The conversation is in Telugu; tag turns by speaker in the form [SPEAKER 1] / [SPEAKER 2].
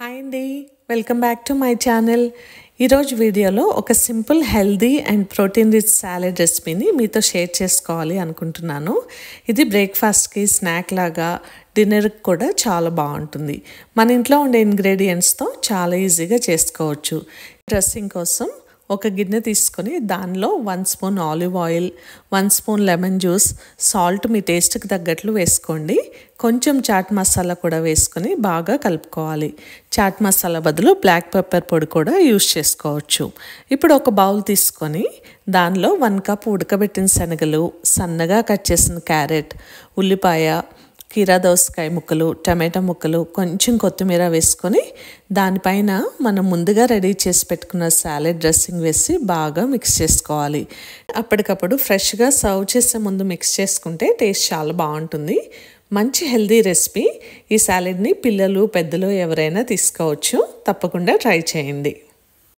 [SPEAKER 1] హాయ్ అండి, welcome back to my channel. ఈరోజు వీడియోలో ఒక simple healthy and protein rich salad రెసిపీని మీతో షేర్ చేసుకోవాలి అనుకుంటున్నాను. ఇది బ్రేక్ఫాస్ట్కి స్నాక్ లాగా డిన్నర్కి కూడా చాలా బాగుంటుంది. మన ఇంట్లో ఉండే ఇంగ్రీడియంట్స్తో చాలా ఈజీగా చేసుకోవచ్చు. డ్రెస్సింగ్ కోసం ఒక గిన్నె తీసుకొని దానిలో 1 spoon olive oil, 1 spoon lemon juice, salt మీ టేస్ట్కి తగ్గట్లు వేసుకోండి. కొంచెం చాట్ మసాలా కూడా వేసుకొని బాగా కలుపుకోవాలి. చాట్ మసాలా బదులు బ్లాక్ పెప్పర్ పొడి కూడా యూస్ చేసుకోవచ్చు. ఇప్పుడు ఒక బౌల్ తీసుకొని దానిలో 1 కప్ ఉడకబెట్టిన శనగలు, సన్నగా కట్ చేసిన క్యారెట్, ఉల్లిపాయ, కీరా దోసకాయ ముక్కలు, టమాటా ముక్కలు, కొంచెం కొత్తిమీర వేసుకొని దానిపైన మనం ముందుగా రెడీ చేసి పెట్టుకున్న సాలెడ్ డ్రెస్సింగ్ వేసి బాగా మిక్స్ చేసుకోవాలి. అప్పటికప్పుడు ఫ్రెష్గా సర్వ్ చేసే ముందు మిక్స్ చేసుకుంటే టేస్ట్ చాలా బాగుంటుంది. మంచి హెల్దీ రెసిపీ. ఈ సాలెడ్ని పిల్లలు పెద్దలు ఎవరైనా తీసుకోవచ్చు. తప్పకుండా ట్రై చేయండి.